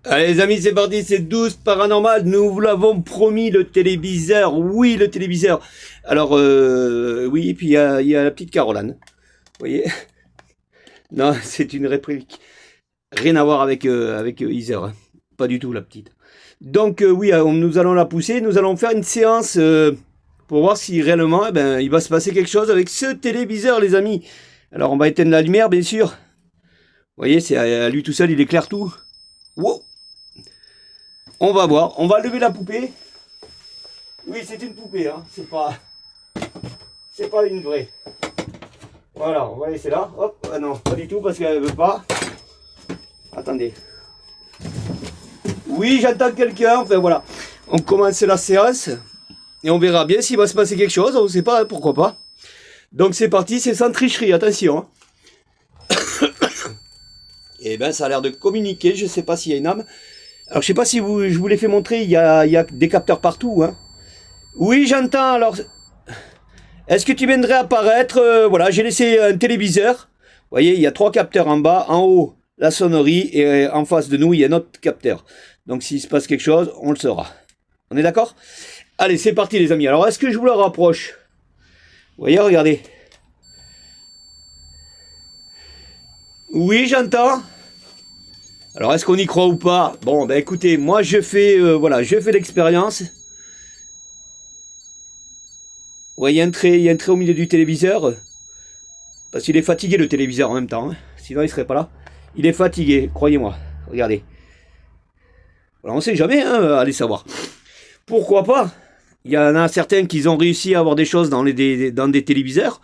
Allez les amis, c'est parti, c'est 12 paranormal, nous vous l'avons promis, le téléviseur, oui le téléviseur. Alors, oui, puis il y a la petite Caroline, vous voyez. Non, c'est une réplique, rien à voir avec Heather, hein. Pas du tout la petite. Donc oui, nous allons la pousser, nous allons faire une séance pour voir si réellement, eh ben, il va se passer quelque chose avec ce téléviseur les amis. Alors on va éteindre la lumière bien sûr. Vous voyez, c'est à lui tout seul, il éclaire tout. Wow. On va voir, on va lever la poupée. Oui, c'est une poupée, hein. C'est pas une vraie. Voilà, on va laisser là. Hop, ah non, pas du tout parce qu'elle veut pas. Attendez. Oui, j'entends quelqu'un. Enfin voilà, on commence la séance et on verra bien s'il va se passer quelque chose. On ne sait pas, hein, pourquoi pas. Donc c'est parti, c'est sans tricherie, attention. Et ben ça a l'air de communiquer. Je sais pas s'il y a une âme. Alors je sais pas si je vous l'ai fait montrer. Il y a des capteurs partout, hein. Oui, j'entends. Alors, est-ce que tu viendrais apparaître? Voilà, j'ai laissé un téléviseur. Vous voyez, il y a 3 capteurs en bas, en haut, la sonnerie, et en face de nous, il y a un autre capteur. Donc, s'il se passe quelque chose, on le saura. On est d'accord? Allez, c'est parti, les amis. Alors, est-ce que je vous le rapproche? Vous voyez, regardez. Oui, j'entends. Alors, est-ce qu'on y croit ou pas? Bon, ben écoutez, moi, voilà, je fais l'expérience. Ouais, il y a un trait au milieu du téléviseur. Parce qu'il est fatigué le téléviseur en même temps, hein. Sinon il serait pas là. Il est fatigué, croyez-moi. Regardez. Voilà, on sait jamais, hein, allez savoir. Pourquoi pas? Il y en a certains qui ont réussi à avoir des choses dans des téléviseurs.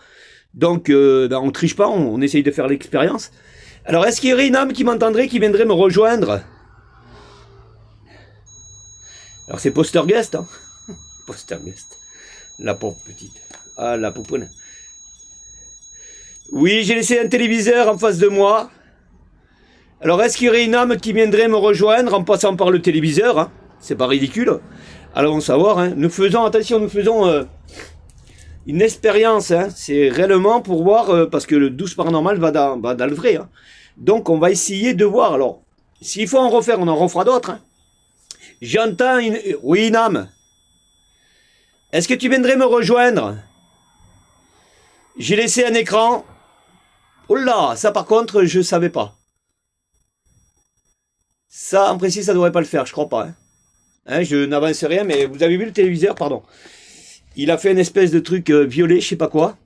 Donc, ben, on triche pas, on essaye de faire l'expérience. Alors, est-ce qu'il y aurait une âme qui m'entendrait, qui viendrait me rejoindre? Alors, c'est Posterguest, hein. Posterguest. La pauvre petite. Ah, la poupoune. Oui, j'ai laissé un téléviseur en face de moi. Alors, est-ce qu'il y aurait une âme qui viendrait me rejoindre en passant par le téléviseur, hein? C'est pas ridicule. Allons savoir, hein. Nous faisons une expérience, hein. C'est réellement pour voir, parce que le 12 paranormal va dans le vrai, hein. Donc, on va essayer de voir. Alors, s'il faut en refaire, on en refera d'autres, hein. J'entends oui, une âme. Est-ce que tu viendrais me rejoindre? J'ai laissé un écran. Oh là, ça par contre, je savais pas. Ça, en principe, ça devrait pas le faire, je crois pas, hein. Hein, je n'avance rien, mais vous avez vu le téléviseur, pardon. Il a fait une espèce de truc violet, je sais pas quoi.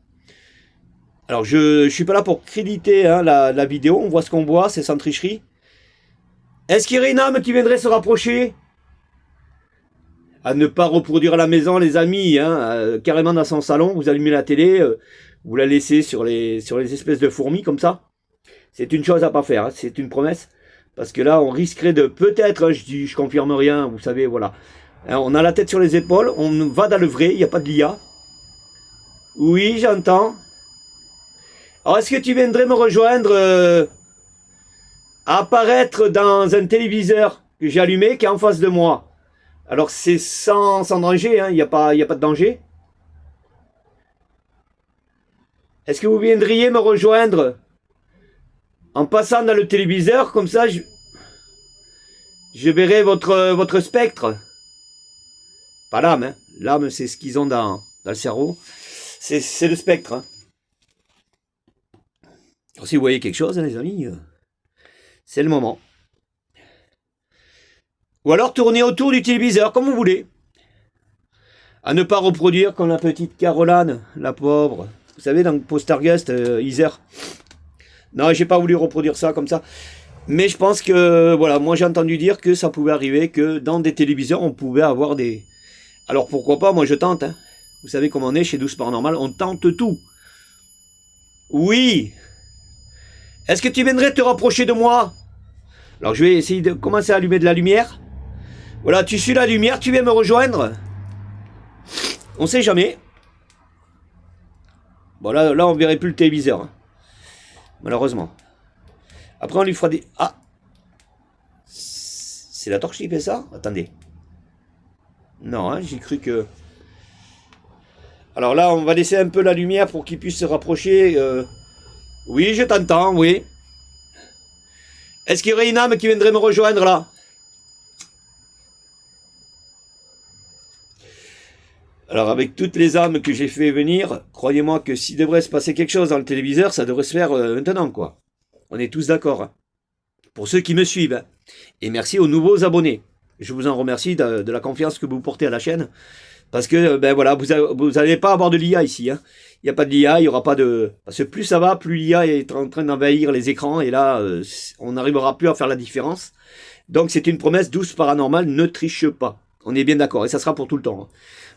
Alors, je suis pas là pour créditer, hein, la vidéo, on voit ce qu'on voit, c'est sans tricherie. Est-ce qu'il y aurait une âme qui viendrait se rapprocher? À ne pas reproduire à la maison, les amis, hein, carrément dans son salon, vous allumez la télé, vous la laissez sur les espèces de fourmis comme ça. C'est une chose à pas faire, hein, c'est une promesse. Parce que là, on risquerait de peut-être, hein, je confirme rien, vous savez, voilà. Hein, on a la tête sur les épaules, on va dans le vrai, il n'y a pas de l'IA. Oui, j'entends. Alors, est-ce que tu viendrais me rejoindre apparaître dans un téléviseur que j'ai allumé qui est en face de moi? Alors, c'est sans danger, hein, il n'y a pas de danger. Est-ce que vous viendriez me rejoindre en passant dans le téléviseur, comme ça, je verrai votre spectre. Pas l'âme, hein. L'âme, c'est ce qu'ils ont dans le cerveau. C'est le spectre, hein. Alors, si vous voyez quelque chose, hein, les amis, c'est le moment. Ou alors tournez autour du téléviseur, comme vous voulez. À ne pas reproduire comme la petite Caroline, la pauvre. Vous savez, dans Posterguest, Isère. Non, j'ai pas voulu reproduire ça comme ça. Mais je pense que, voilà, moi j'ai entendu dire que ça pouvait arriver que dans des téléviseurs, on pouvait avoir des... Alors pourquoi pas, moi je tente, hein. Vous savez comment on est chez 12 Paranormal, on tente tout. Oui. Est-ce que tu viendrais te rapprocher de moi? Alors je vais essayer de commencer à allumer de la lumière. Voilà, tu suis la lumière, tu viens me rejoindre. On sait jamais. Bon là on verrait plus le téléviseur, hein. Malheureusement. Après on lui fera des... Ah, c'est la torche qui fait ça? Attendez. Non, hein, j'ai cru que... Alors là, on va laisser un peu la lumière pour qu'il puisse se rapprocher. Oui, je t'entends, oui. Est-ce qu'il y aurait une âme qui viendrait me rejoindre là? Alors avec toutes les âmes que j'ai fait venir, croyez-moi que s'il devrait se passer quelque chose dans le téléviseur, ça devrait se faire maintenant, quoi. On est tous d'accord, hein. Pour ceux qui me suivent, hein. Et merci aux nouveaux abonnés. Je vous en remercie de la confiance que vous portez à la chaîne. Parce que, ben voilà, vous n'allez pas avoir de l'IA ici, hein. Il n'y a pas de l'IA, il n'y aura pas de... Parce que plus ça va, plus l'IA est en train d'envahir les écrans. Et là, on n'arrivera plus à faire la différence. Donc c'est une promesse douce paranormale, ne triche pas. On est bien d'accord, et ça sera pour tout le temps, hein.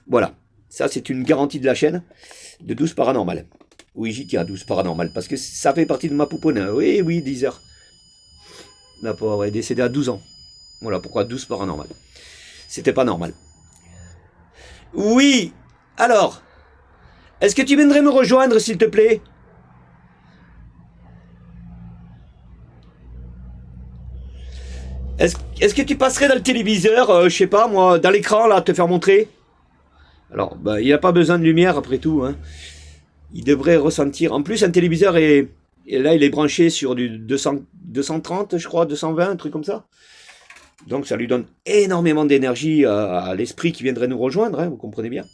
Voilà, ça c'est une garantie de la chaîne de 12 paranormal. Oui, j'y tiens, 12 paranormal, parce que ça fait partie de ma pouponne. Oui, oui, 10 heures. La pauvre est décédée à 12 ans. Voilà pourquoi 12 paranormal. C'était pas normal. Oui, alors, est-ce que tu viendrais me rejoindre, s'il te plaît? Est-ce que tu passerais dans le téléviseur, je sais pas, moi, dans l'écran, là, te faire montrer? Alors, bah, il n'y a pas besoin de lumière, après tout, hein. Il devrait ressentir... En plus, un téléviseur est... Et là, il est branché sur du 230, je crois, 220, un truc comme ça. Donc, ça lui donne énormément d'énergie à l'esprit qui viendrait nous rejoindre, hein, vous comprenez bien.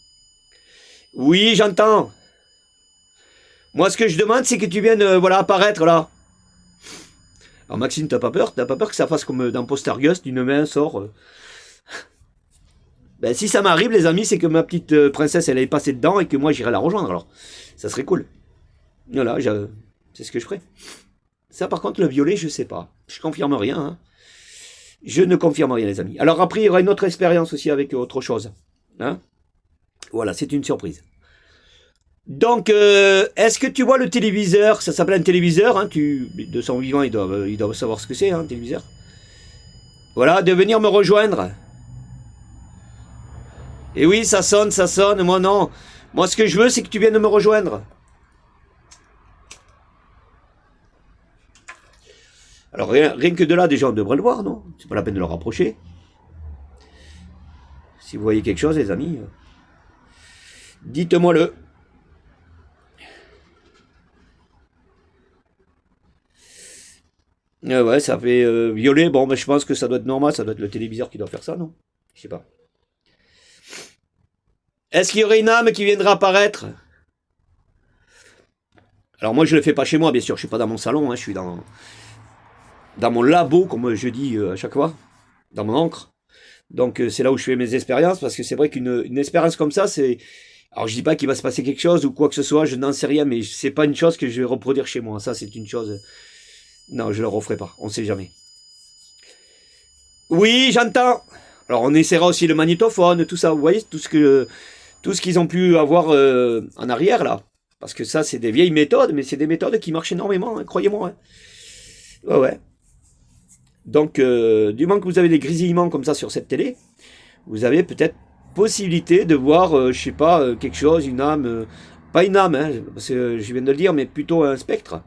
Oui, j'entends. Moi, ce que je demande, c'est que tu viennes, voilà, apparaître, là. Alors, Maxime, t'as pas peur? T'as pas peur que ça fasse comme dans Postargus, d'une main sort Ben, si ça m'arrive, les amis, c'est que ma petite princesse, elle est passée dedans et que moi, j'irai la rejoindre, alors. Ça serait cool. Voilà, c'est ce que je ferai. Ça, par contre, le violet, je sais pas. Je confirme rien, hein. Je ne confirme rien, les amis. Alors, après, il y aura une autre expérience aussi avec autre chose. Hein? Voilà, c'est une surprise. Donc, est-ce que tu vois le téléviseur? Ça s'appelle un téléviseur, hein, de son vivant, ils doivent savoir ce que c'est, hein, un téléviseur. Voilà, de venir me rejoindre. Et oui, ça sonne, moi non. Moi, ce que je veux, c'est que tu viennes me rejoindre. Alors, rien que de là, déjà, on devrait le voir, non? C'est pas la peine de le rapprocher. Si vous voyez quelque chose, les amis, dites-moi-le. Ouais, ça fait violet. Bon, ben, je pense que ça doit être normal, ça doit être le téléviseur qui doit faire ça, non? Je sais pas. Est-ce qu'il y aurait une âme qui viendra apparaître? Alors moi, je le fais pas chez moi, bien sûr. Je suis pas dans mon salon, hein, je suis dans mon labo, comme je dis à chaque fois, dans mon encre. Donc c'est là où je fais mes expériences, parce que c'est vrai qu'une expérience comme ça, c'est... Alors je dis pas qu'il va se passer quelque chose ou quoi que ce soit, je n'en sais rien, mais c'est pas une chose que je vais reproduire chez moi. Ça, c'est une chose... Non, je le referai pas, on sait jamais. Oui, j'entends. Alors on essaiera aussi le magnétophone, tout ça, vous voyez, tout ce qu'ils ont pu avoir en arrière, là. Parce que ça, c'est des vieilles méthodes, mais c'est des méthodes qui marchent énormément, hein, croyez-moi. Hein. Ouais, ouais. Donc, du moment que vous avez des grésillements comme ça sur cette télé, vous avez peut-être possibilité de voir, je sais pas, quelque chose, une âme, pas une âme, hein, parce que je viens de le dire, mais plutôt un spectre.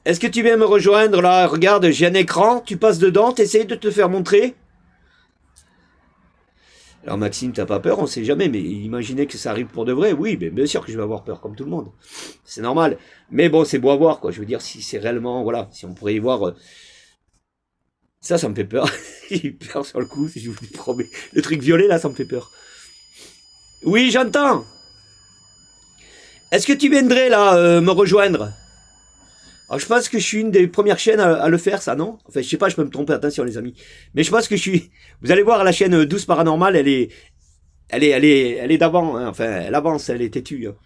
Est-ce que tu viens me rejoindre là? Regarde, j'ai un écran, tu passes dedans, t'essayes de te faire montrer. Alors Maxime, t'as pas peur, on sait jamais, mais imaginez que ça arrive pour de vrai, oui, mais bien sûr que je vais avoir peur, comme tout le monde. C'est normal. Mais bon, c'est beau à voir, quoi. Je veux dire, si c'est réellement, voilà, si on pourrait y voir... Ça me fait peur. J'ai eu peur sur le coup, si je vous le promets. Le truc violet, là, ça me fait peur. Oui, j'entends. Est-ce que tu viendrais, là, me rejoindre? Alors, je pense que je suis une des premières chaînes à le faire, ça, non? Enfin, je sais pas, je peux me tromper, attention, les amis. Mais je pense que je suis... Vous allez voir, la chaîne 12 Paranormal, elle est d'avant, hein. Enfin, elle avance, elle est têtue, hein.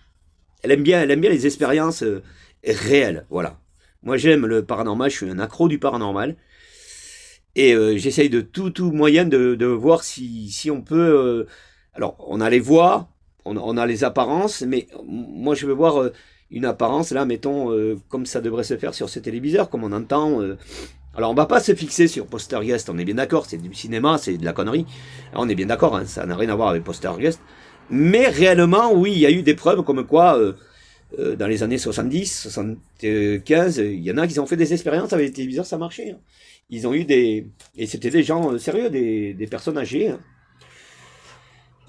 Elle aime bien les expériences réelles, voilà. Moi, j'aime le paranormal, je suis un accro du paranormal. Et j'essaye de tout moyen de voir si on peut... alors, on a les voix, on a les apparences, mais moi, je veux voir une apparence, là, mettons, comme ça devrait se faire sur ce téléviseur, comme on entend... alors, on va pas se fixer sur Poltergeist, on est bien d'accord, c'est du cinéma, c'est de la connerie. Alors, on est bien d'accord, hein, ça n'a rien à voir avec Poltergeist. Mais réellement, oui, il y a eu des preuves comme quoi... dans les années 70, 75, il y en a qui ont fait des expériences avec les téléviseurs, ça marchait. Hein. Ils ont eu des... Et c'était des gens sérieux, des personnes âgées. Hein.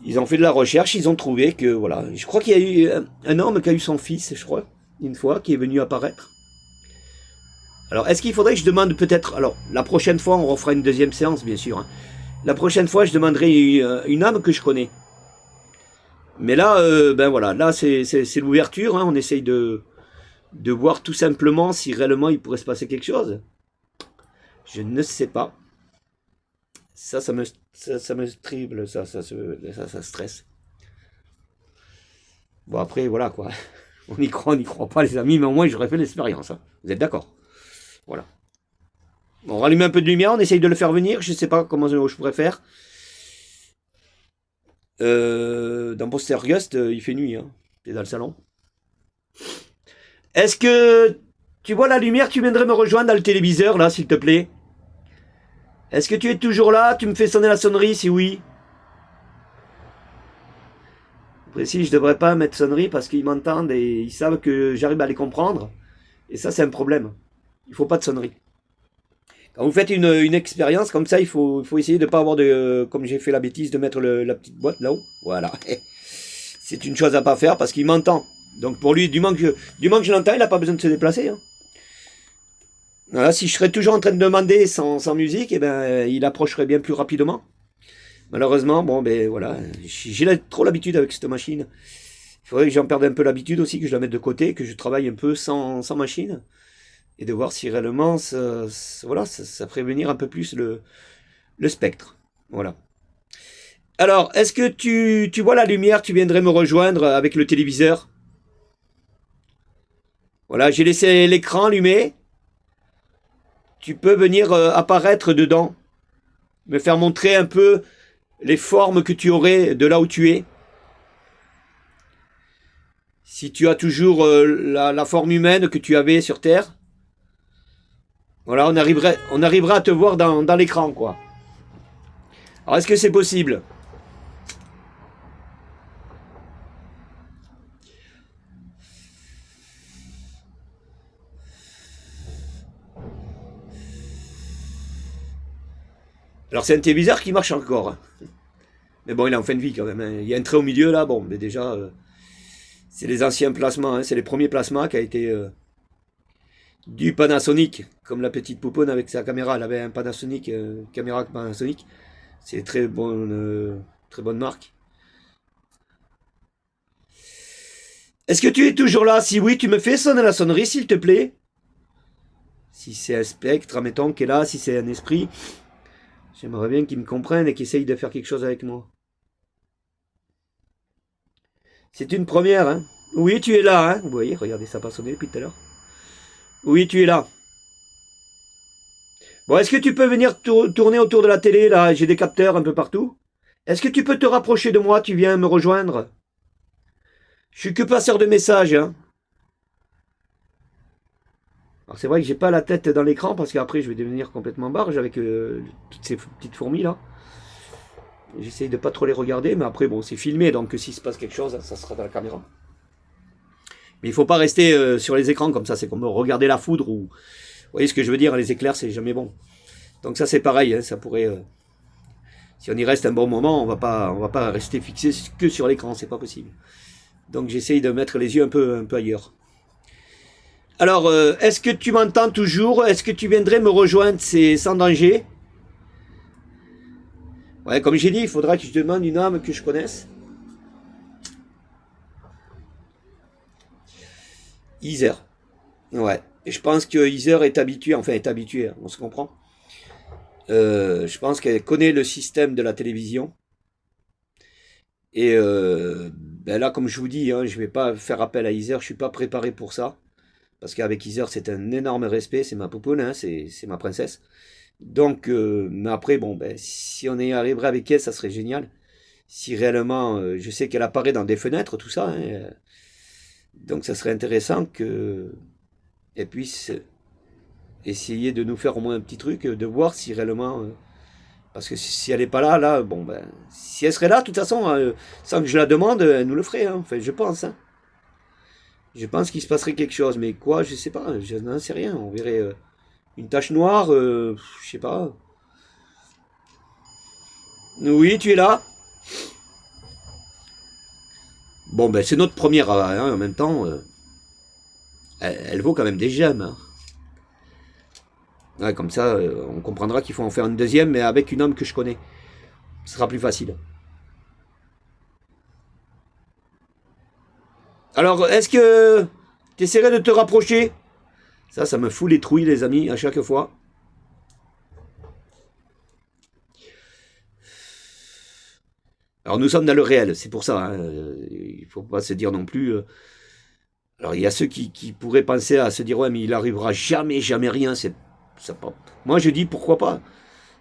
Ils ont fait de la recherche, ils ont trouvé que, voilà... Je crois qu'il y a eu un homme qui a eu son fils, je crois, une fois, qui est venu apparaître. Alors, est-ce qu'il faudrait que je demande peut-être... Alors, la prochaine fois, on refera une deuxième séance, bien sûr. Hein. La prochaine fois, je demanderai une âme que je connais. Mais là, ben voilà, là c'est l'ouverture, hein. On essaye de voir tout simplement si réellement il pourrait se passer quelque chose. Je ne sais pas. Ça me trible, ça stresse. Bon après, voilà quoi. On n'y croit pas les amis, mais au moins j'aurais fait l'expérience, hein. Vous êtes d'accord? Voilà. On rallume un peu de lumière, on essaye de le faire venir, je sais pas comment je pourrais faire. Dans Postergust, il fait nuit, hein. C'est dans le salon. Est-ce que tu vois la lumière, tu viendrais me rejoindre dans le téléviseur, là, s'il te plaît? Est-ce que tu es toujours là? Tu me fais sonner la sonnerie, si oui. Précis, je devrais pas mettre sonnerie parce qu'ils m'entendent et ils savent que j'arrive à les comprendre. Et ça, c'est un problème. Il faut pas de sonnerie. Quand vous faites une expérience comme ça, faut essayer de ne pas avoir de... Comme j'ai fait la bêtise de mettre la petite boîte là-haut. Voilà. C'est une chose à pas faire parce qu'il m'entend. Donc pour lui, du moment que je l'entends, il n'a pas besoin de se déplacer, hein. Voilà, si je serais toujours en train de demander sans musique, eh ben, il approcherait bien plus rapidement. Malheureusement, bon, ben voilà, j'ai trop l'habitude avec cette machine. Il faudrait que j'en perde un peu l'habitude aussi, que je la mette de côté, que je travaille un peu sans machine. Et de voir si réellement, voilà, ça ferait venir un peu plus le spectre. Voilà. Alors, est-ce que tu vois la lumière? Tu viendrais me rejoindre avec le téléviseur? Voilà, j'ai laissé l'écran allumé. Tu peux venir apparaître dedans. Me faire montrer un peu les formes que tu aurais de là où tu es. Si tu as toujours la forme humaine que tu avais sur Terre. Voilà, on arrivera à te voir dans l'écran, quoi. Alors, est-ce que c'est possible? Alors, c'est un téléviseur qui marche encore, hein. Mais bon, il est en fin de vie quand même, hein. Il y a un trait au milieu là, bon, mais déjà, c'est les anciens plasmas, hein. C'est les premiers plasmas qui a été du Panasonic, comme la petite pouponne avec sa caméra. Elle avait un Panasonic, caméra Panasonic. C'est très bonne marque. Est-ce que tu es toujours là? Si oui, tu me fais sonner la sonnerie, s'il te plaît. Si c'est un spectre, admettons, qui est là, si c'est un esprit, j'aimerais bien qu'il me comprenne et qu'il essaye de faire quelque chose avec moi. C'est une première, hein. Oui, tu es là, hein. Vous voyez, regardez, ça n'a pas sonné depuis tout à l'heure. Oui, tu es là. Bon, est-ce que tu peux venir tourner autour de la télé, là? J'ai des capteurs un peu partout. Est-ce que tu peux te rapprocher de moi? Tu viens me rejoindre? Je suis que passeur de messages, hein. Alors c'est vrai que j'ai pas la tête dans l'écran parce qu'après je vais devenir complètement barge avec toutes ces petites fourmis là. J'essaye de pas trop les regarder, mais après bon c'est filmé donc s'il se passe quelque chose, ça sera dans la caméra. Mais il faut pas rester sur les écrans comme ça, c'est comme regarder la foudre ou... Vous voyez ce que je veux dire, les éclairs c'est jamais bon. Donc ça c'est pareil, hein, ça pourrait... si on y reste un bon moment, on va pas rester fixé que sur l'écran, c'est pas possible. Donc j'essaye de mettre les yeux un peu ailleurs. Alors, est-ce que tu m'entends toujours? Est-ce que tu viendrais me rejoindre? C'est sans danger. Ouais, comme j'ai dit, il faudra que je demande une âme que je connaisse. Heather. Ouais. Et je pense que Heather est habituée, enfin est habituée, hein, on se comprend. Je pense qu'elle connaît le système de la télévision. Et ben là, comme je vous dis, hein, je vais pas faire appel à Heather, je suis pas préparé pour ça. Parce qu'avec Heather, c'est un énorme respect, c'est ma pouponne, hein, c'est ma princesse. Donc, mais après, bon, ben, si on y arriverait avec elle, ça serait génial. Si réellement, je sais qu'elle apparaît dans des fenêtres, tout ça, hein, donc ça serait intéressant qu'elle puisse essayer de nous faire au moins un petit truc, de voir si réellement, parce que si elle n'est pas là, là, bon, ben, si elle serait là, de toute façon, sans que je la demande, elle nous le ferait, hein, enfin, je pense, hein. Je pense qu'il se passerait quelque chose, mais quoi, je sais pas, je n'en sais rien. On verrait une tache noire, je sais pas. Oui, tu es là. Bon, ben c'est notre première, hein, en même temps. Elle vaut quand même des gemmes, hein. Ouais, comme ça, on comprendra qu'il faut en faire une deuxième, mais avec une âme que je connais. Ce sera plus facile. Alors, est-ce que tu essaierais de te rapprocher? Ça me fout les trouilles, les amis, à chaque fois. Alors, nous sommes dans le réel, c'est pour ça. Hein, il ne faut pas se dire non plus... alors, il y a ceux qui pourraient penser à se dire, ouais, mais il arrivera jamais, jamais rien. Ça, moi, je dis, pourquoi pas?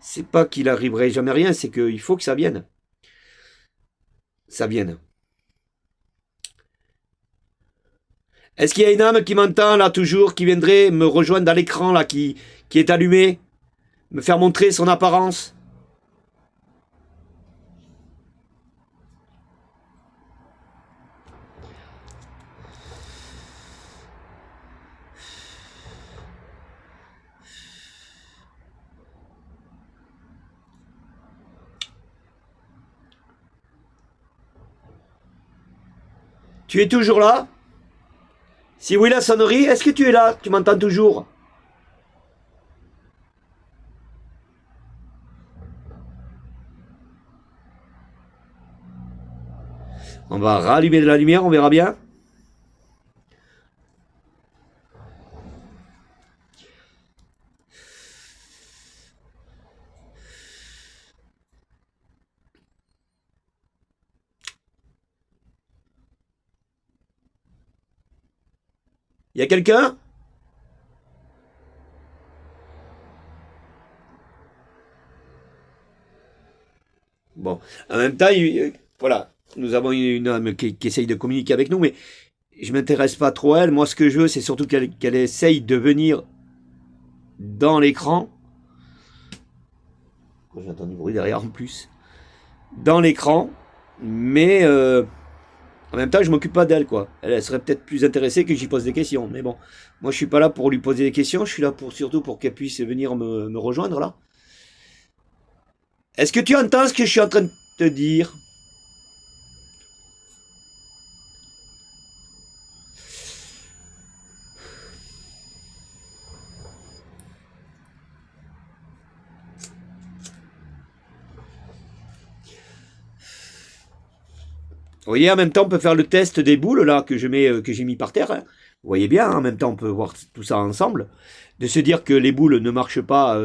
C'est pas qu'il arriverait jamais rien, c'est qu'il faut que ça vienne. Ça vienne. Est-ce qu'il y a une âme qui m'entend là toujours, qui viendrait me rejoindre dans l'écran là, qui est allumé, me faire montrer son apparence? Tu es toujours là? Si oui, la sonnerie, est-ce que tu es là? Tu m'entends toujours? On va rallumer de la lumière, on verra bien. Il y a quelqu'un? Bon, en même temps, voilà, nous avons une âme qui essaye de communiquer avec nous, mais je m'intéresse pas trop à elle. Moi, ce que je veux, c'est surtout qu'elle essaye de venir dans l'écran. J'ai entendu du bruit derrière en plus. Dans l'écran, mais en même temps, je m'occupe pas d'elle, quoi. Elle serait peut-être plus intéressée que j'y pose des questions. Mais bon, moi, je suis pas là pour lui poser des questions. Je suis là surtout pour qu'elle puisse venir me rejoindre, là. Est-ce que tu entends ce que je suis en train de te dire? Vous voyez, en même temps, on peut faire le test des boules, là, que j'ai mis par terre. Hein. Vous voyez bien, en même temps, on peut voir tout ça ensemble. De se dire que les boules ne marchent pas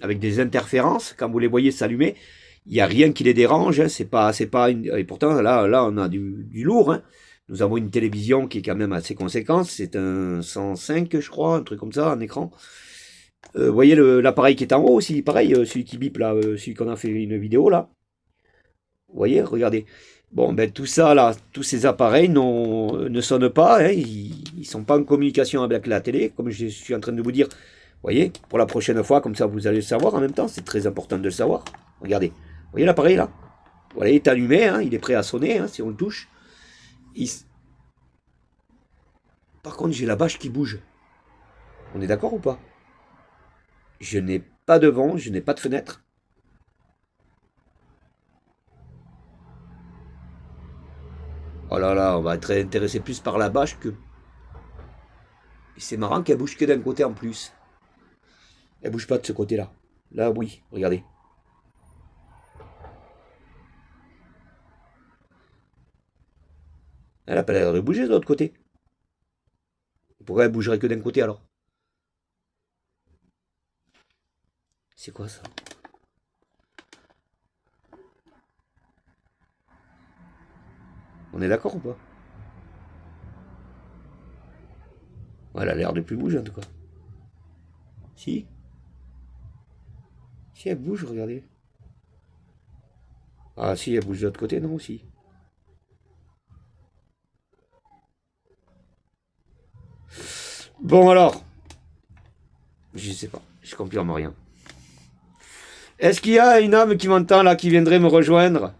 avec des interférences. Quand vous les voyez s'allumer, il n'y a rien qui les dérange. Hein. C'est pas Et pourtant, là, on a du lourd. Hein. Nous avons une télévision qui est quand même assez conséquente. C'est un 105, je crois, un truc comme ça, un écran. Vous voyez l'appareil qui est en haut aussi, pareil, celui qui bip là, celui qu'on a fait une vidéo là. Vous voyez, regardez. Bon, ben tout ça là, tous ces appareils ne sonnent pas, hein, ils sont pas en communication avec la télé, comme je suis en train de vous dire. Vous voyez, pour la prochaine fois, comme ça vous allez le savoir en même temps, c'est très important de le savoir. Regardez, vous voyez l'appareil là? Voilà, il est allumé, hein, il est prêt à sonner, hein, si on le touche. Par contre, j'ai la bâche qui bouge. On est d'accord ou pas? Je n'ai pas de vent, je n'ai pas de fenêtre. Oh là là, on va être intéressé plus par la bâche que... Et c'est marrant qu'elle bouge que d'un côté en plus. Elle bouge pas de ce côté-là. Là, oui, regardez. Elle n'a pas l'air de bouger de l'autre côté. Pourquoi elle bougerait que d'un côté alors? C'est quoi ça? On est d'accord ou pas? Elle a l'air de plus bouger en tout cas. Si? Si elle bouge, regardez. Ah si, elle bouge de l'autre côté, non aussi. Bon alors. Je sais pas, je confirme rien. Est-ce qu'il y a une âme qui m'entend là, qui viendrait me rejoindre?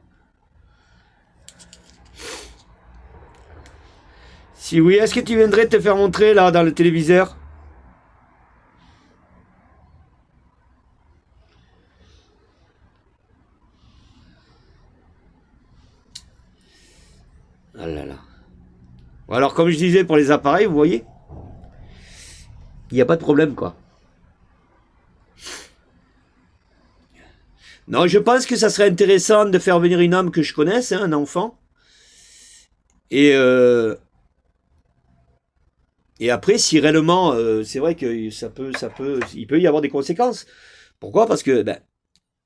Si oui, est-ce que tu viendrais te faire montrer là dans le téléviseur? Ah là là. Bon, alors comme je disais pour les appareils, vous voyez, il n'y a pas de problème quoi. Non, je pense que ça serait intéressant de faire venir une âme que je connaisse, hein, un enfant. Et Et après, si réellement, c'est vrai que il peut y avoir des conséquences. Pourquoi? Parce que ben,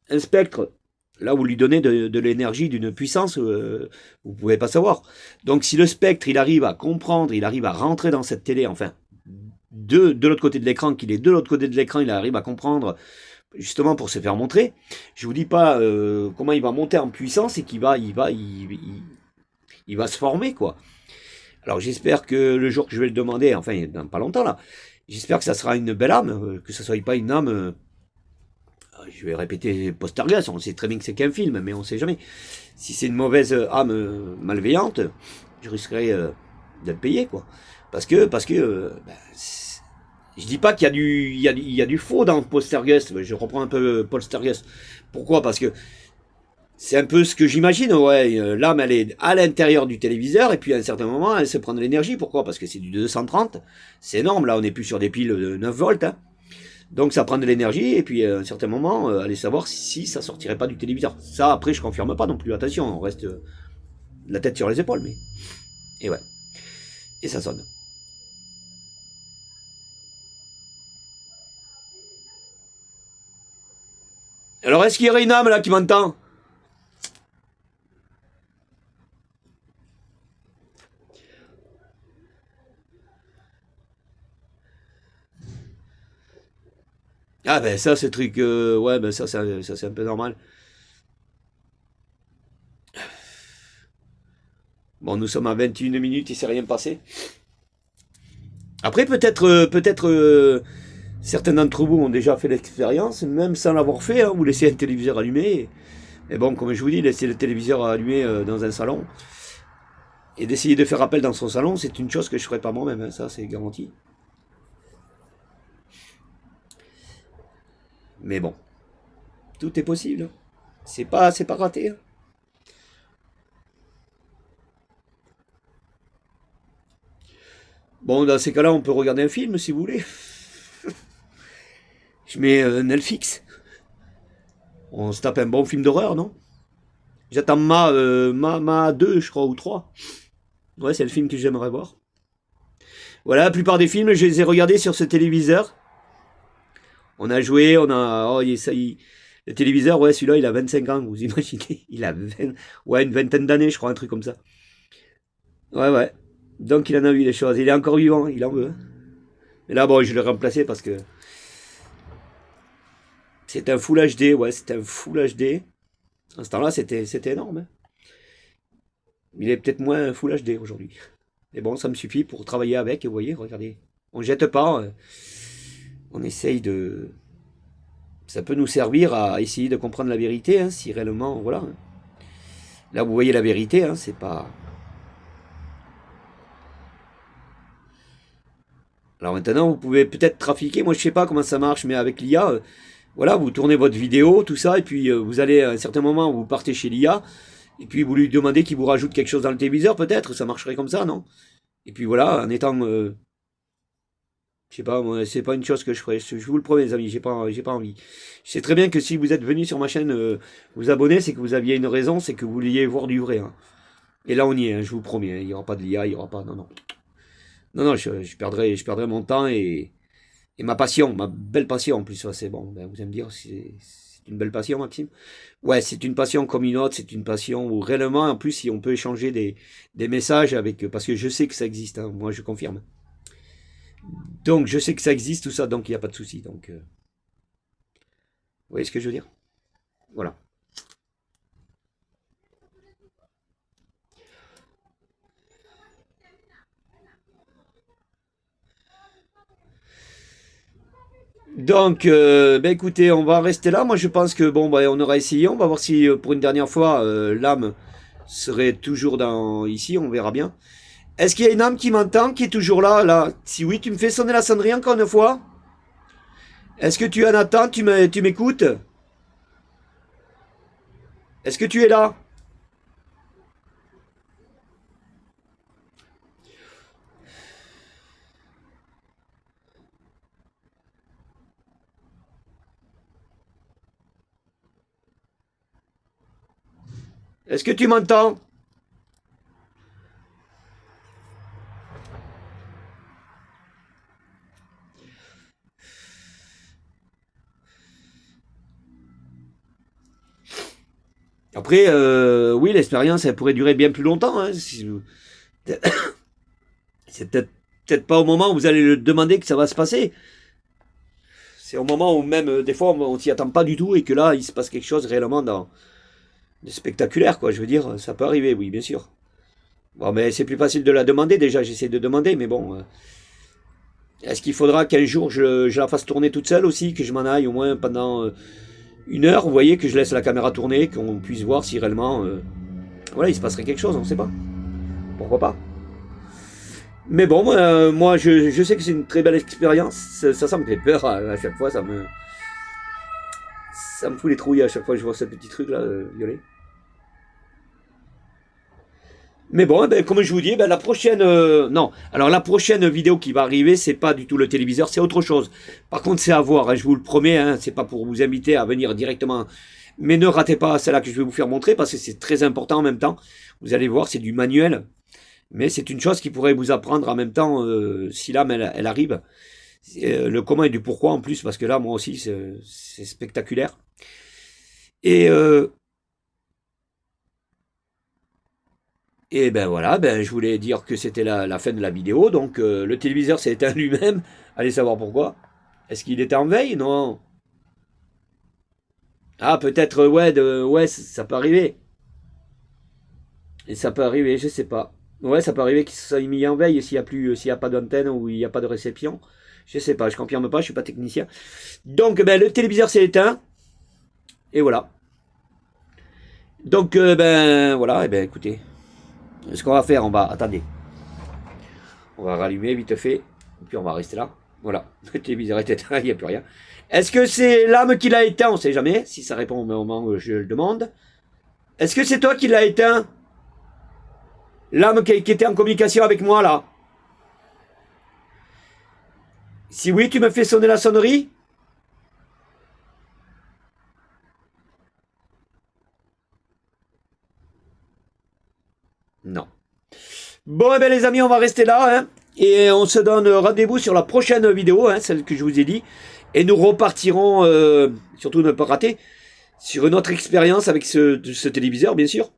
un spectre, là vous lui donnez de l'énergie, d'une puissance, vous pouvez pas savoir. Donc si le spectre, il arrive à comprendre, il arrive à rentrer dans cette télé, enfin, de l'autre côté de l'écran, qu'il est de l'autre côté de l'écran, il arrive à comprendre, justement pour se faire montrer. Je vous dis pas comment il va monter en puissance et il va se former, quoi. Alors j'espère que le jour que je vais le demander, enfin dans pas longtemps là, j'espère que ça sera une belle âme, que ça soit pas une âme, je vais répéter Postergas, on sait très bien que c'est qu'un film, mais on sait jamais. Si c'est une mauvaise âme malveillante, je risquerai d'être payé, quoi. Parce que ben, je dis pas qu'il y a il y a du faux dans Poltergeist. Je reprends un peu Poltergeist. Pourquoi? Parce que c'est un peu ce que j'imagine, ouais. L'âme, elle est à l'intérieur du téléviseur, et puis à un certain moment, elle se prend de l'énergie. Pourquoi? Parce que c'est du 230. C'est énorme, là, on n'est plus sur des piles de 9 volts. Hein. Donc ça prend de l'énergie, et puis à un certain moment, allez savoir si ça sortirait pas du téléviseur. Ça, après, je confirme pas non plus. Attention, on reste la tête sur les épaules, mais. Et ouais. Et ça sonne. Alors, est-ce qu'il y aurait une âme là qui m'entend? Ah ben ça, ce truc, ouais, ben ça c'est un peu normal. Bon, nous sommes à 21 minutes, il s'est rien passé. Après, peut-être certains d'entre vous ont déjà fait l'expérience, même sans l'avoir fait, hein, vous laissez un téléviseur allumé. Et bon, comme je vous dis, laisser le téléviseur allumé dans un salon et d'essayer de faire appel dans son salon, c'est une chose que je ferai pas moi-même, hein, ça c'est garanti. Mais bon, tout est possible. Hein. C'est pas raté. Hein. Bon, dans ces cas-là, on peut regarder un film si vous voulez. Je mets Netflix. On se tape un bon film d'horreur, non? J'attends Ma 2, je crois, ou 3. Ouais, c'est le film que j'aimerais voir. Voilà, la plupart des films, je les ai regardés sur ce téléviseur. On a joué, on a. Oh, le téléviseur, ouais, celui-là, il a 25 ans, vous imaginez? Il a 20, ouais, une vingtaine d'années, je crois, un truc comme ça. Ouais, ouais. Donc, il en a vu des choses. Il est encore vivant, il en veut. Hein. Mais là, bon, je l'ai remplacé parce que c'est un Full HD, ouais, c'est un Full HD. À ce temps-là, c'était énorme. Hein. Il est peut-être moins Full HD aujourd'hui. Mais bon, ça me suffit pour travailler avec, et vous voyez, regardez. On jette pas, on essaye de. Ça peut nous servir à essayer de comprendre la vérité, hein, si réellement, voilà. Hein. Là, vous voyez la vérité, hein, c'est pas. Alors maintenant, vous pouvez peut-être trafiquer, moi je sais pas comment ça marche, mais avec l'IA, voilà, vous tournez votre vidéo, tout ça, et puis vous allez à un certain moment, vous partez chez l'IA, et puis vous lui demandez qu'il vous rajoute quelque chose dans le téléviseur, peut-être, ça marcherait comme ça, non? Et puis voilà, en étant, je sais pas, moi, c'est pas une chose que je ferais, je vous le promets, les amis, j'ai pas envie. Je sais très bien que si vous êtes venu sur ma chaîne vous abonner, c'est que vous aviez une raison, c'est que vous vouliez voir du vrai. Hein. Et là, on y est, hein, je vous promets, hein, il y aura pas de l'IA, il y aura pas, non, non. Non, non, je perdrai mon temps et ma passion, ma belle passion en plus, ça c'est bon. Ben, vous allez me dire, c'est une belle passion, Maxime. Ouais, c'est une passion comme une autre, c'est une passion où réellement, en plus, si on peut échanger des messages avec, parce que je sais que ça existe, hein, moi je confirme. Donc je sais que ça existe tout ça, donc il n'y a pas de souci. Donc, vous voyez ce que je veux dire? Voilà. Donc, ben écoutez, on va rester là. Moi, je pense que bon, ben, on aura essayé. On va voir si pour une dernière fois, l'âme serait toujours dans ici. On verra bien. Est-ce qu'il y a une âme qui m'entend, qui est toujours là, là? Si oui, tu me fais sonner la sonnerie encore une fois. Est-ce que tu es en attente? Tu m'écoutes? Est-ce que tu es là? Est-ce que tu m'entends? Après, oui, l'expérience, elle pourrait durer bien plus longtemps. Hein, c'est peut-être pas au moment où vous allez le demander que ça va se passer. C'est au moment où même, des fois, on s'y attend pas du tout et que là, il se passe quelque chose réellement de spectaculaire, quoi. Je veux dire, ça peut arriver, oui, bien sûr. Bon, mais c'est plus facile de la demander, déjà, j'essaie de demander, mais bon. Est-ce qu'il faudra qu'un jour je la fasse tourner toute seule aussi, que je m'en aille au moins pendant 1 heure, vous voyez, que je laisse la caméra tourner, qu'on puisse voir si réellement, voilà, il se passerait quelque chose, on ne sait pas. Pourquoi pas. Mais bon, moi je sais que c'est une très belle expérience, ça me fait peur à chaque fois, ça me fout les trouilles à chaque fois que je vois ce petit truc là, violet. Mais bon, eh ben, comme je vous dis, ben, la prochaine, non. Alors la prochaine vidéo qui va arriver, c'est pas du tout le téléviseur, c'est autre chose. Par contre, c'est à voir, hein, je vous le promets, hein, c'est pas pour vous inviter à venir directement. Mais ne ratez pas celle-là que je vais vous faire montrer parce que c'est très important en même temps. Vous allez voir, c'est du manuel, mais c'est une chose qui pourrait vous apprendre en même temps si l'âme elle arrive. Le comment et du pourquoi en plus, parce que là, moi aussi, c'est spectaculaire. Et Et ben voilà, ben je voulais dire que c'était la fin de la vidéo, donc le téléviseur s'est éteint lui-même. Allez savoir pourquoi. Est-ce qu'il était en veille? Non. Ah peut-être ouais, ouais, ça peut arriver. Et ça peut arriver, je sais pas. Ouais, ça peut arriver qu'il soit mis en veille s'il y a plus, s'il y a pas d'antenne ou il n'y a pas de réception. Je sais pas, je confirme pas, je suis pas technicien. Donc ben le téléviseur s'est éteint et voilà. Donc ben voilà, et ben écoutez, ce qu'on va faire, attendez. On va rallumer vite fait. Et puis on va rester là. Voilà. Le téléviseur est éteint, il n'y a plus rien. Est-ce que c'est l'âme qui l'a éteint? On ne sait jamais. Si ça répond au moment où je le demande. Est-ce que c'est toi qui l'as éteint? L'âme qui était en communication avec moi là? Si oui, tu me fais sonner la sonnerie? Non. Bon, eh bien les amis, on va rester là. Hein, et on se donne rendez-vous sur la prochaine vidéo, hein, celle que je vous ai dit. Et nous repartirons, surtout ne pas rater, sur une autre expérience avec ce téléviseur, bien sûr.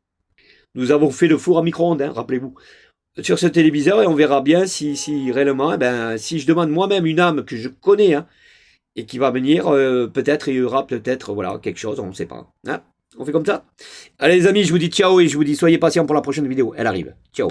Nous avons fait le four à micro-ondes, hein, rappelez-vous, sur ce téléviseur et on verra bien si réellement, eh ben, si je demande moi-même une âme que je connais hein, et qui va venir, peut-être il y aura peut-être voilà quelque chose, on ne sait pas. Hein. On fait comme ça. Allez les amis, je vous dis ciao et je vous dis soyez patients pour la prochaine vidéo. Elle arrive. Ciao.